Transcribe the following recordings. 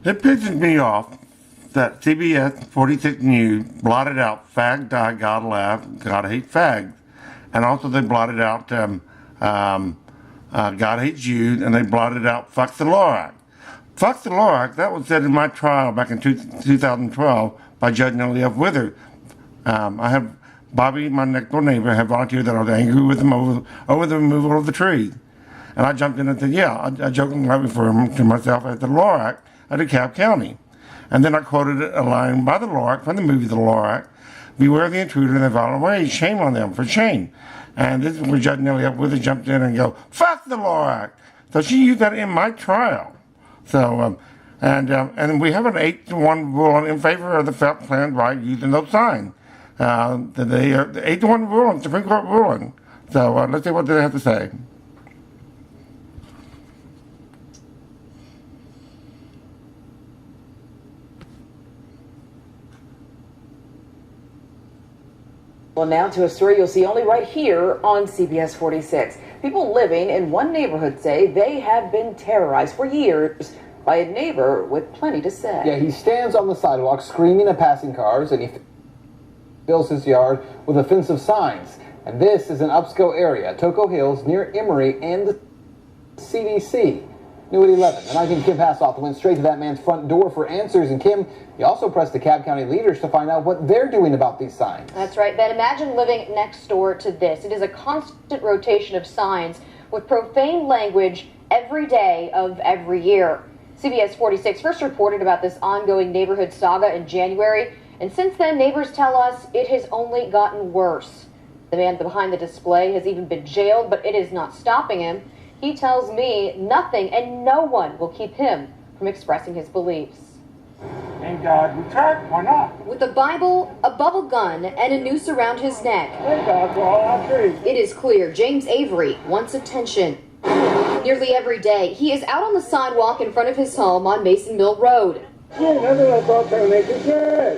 It pisses me off that CBS 46 News blotted out "Fag Die, God Laugh, God Hate Fags," and also they blotted out "God Hates Jews," and they blotted out "Fuck the Law Act." "Fuck the Law Act," that was said in my trial back in 2012 by Judge Nellie F. Withers. I have Bobby, my next door neighbor, had volunteered that I was angry with him over the removal of the trees. And I jumped in and said, yeah, I jokingly referred to myself as the Law Act of DeKalb County. And then I quoted a line by the Law Act, from the movie The Law Act: "Beware the intruder in the violent ways, shame on them, for shame." And this is where Judge Nellie F. Withers jumped in and go, "Fuck the Law Act." So she used that in my trial. So, and we have an 8-1 rule in favor of the planned right using those signs. The 8-1 ruling, Supreme Court ruling. So let's see what they have to say. Well, now to a story you'll see only right here on CBS 46. People living in one neighborhood say they have been terrorized for years by a neighbor with plenty to say. Yeah, he stands on the sidewalk screaming at passing cars, and he fills his yard with offensive signs. And this is an upscale area, TOCO Hills, near Emory and the CDC. New at 11. And I think Kim Passoff went straight to that man's front door for answers. And Kim, you also pressed the DeKalb County leaders to find out what they're doing about these signs. That's right, Ben. Imagine living next door to this. It is a constant rotation of signs with profane language every day of every year. CBS 46 first reported about this ongoing neighborhood saga in January. And since then, neighbors tell us it has only gotten worse. The man behind the display has even been jailed, but it is not stopping him. He tells me nothing and no one will keep him from expressing his beliefs. Thank God we tried. Why not? With a Bible, a bubble gun, and a noose around his neck. Thank God for all our trees. It is clear James Avery wants attention. Nearly every day, he is out on the sidewalk in front of his home on Mason Mill Road,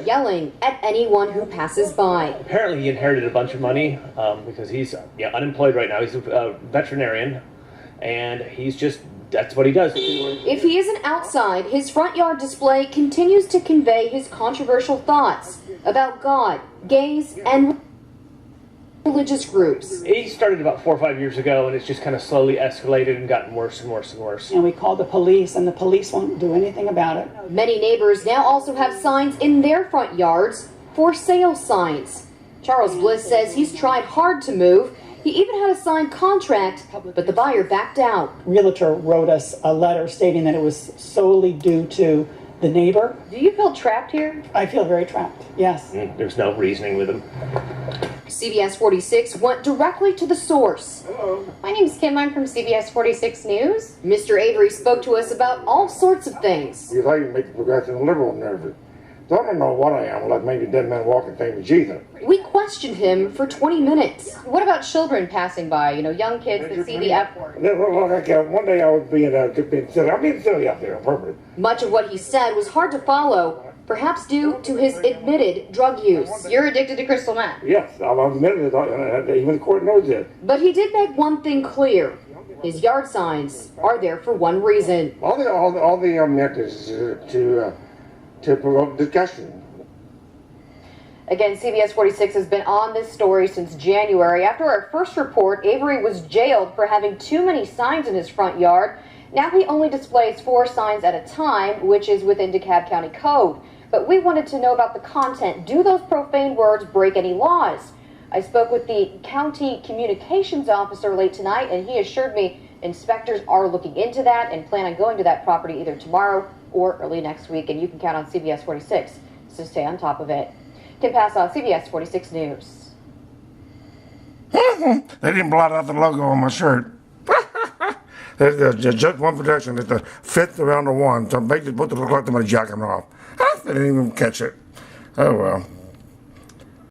yelling at anyone who passes by. Apparently he inherited a bunch of money because he's unemployed right now. He's a veterinarian, and that's what he does. If he isn't outside, his front yard display continues to convey his controversial thoughts about God, gays, and religious groups. He started about 4 or 5 years ago, and it's just kind of slowly escalated and gotten worse and worse and worse. And we called the police, and the police won't do anything about it. Many neighbors now also have signs in their front yards, for sale signs. Charles Bliss says he's tried hard to move. He even had a signed contract, but the buyer backed out. Realtor wrote us a letter stating that it was solely due to the neighbor. Do you feel trapped here? I feel very trapped, yes. There's no reasoning with him. CBS 46 went directly to the source. Hello. My name's Kim. I'm from CBS 46 News. Mr. Avery spoke to us about all sorts of things. Because I even make the progressive and liberal nervous. So I don't know what I am, like maybe a dead man walking thing with Jesus. We questioned him for 20 minutes. What about children passing by, young kids that see the F word? One day I was being silly. I'm being silly out there on purpose. Much of what he said was hard to follow, perhaps due to his admitted drug use. You're addicted to crystal meth. Yes, I've admitted it. Even the court knows it. But he did make one thing clear. His yard signs are there for one reason. All the methods to provoke discussion. Again, CBS 46 has been on this story since January. After our first report, Avery was jailed for having too many signs in his front yard. Now he only displays 4 signs at a time, which is within DeKalb County code. But we wanted to know about the content. Do those profane words break any laws? I spoke with the county communications officer late tonight, and he assured me inspectors are looking into that and plan on going to that property either tomorrow or early next week. And you can count on CBS 46 to stay on top of it. Kim Passoff, CBS 46 News. They didn't blot out the logo on my shirt. There's just one protection. It's the fifth around the one. So basically, supposed to look like somebody jacking off. They didn't even catch it. Oh well.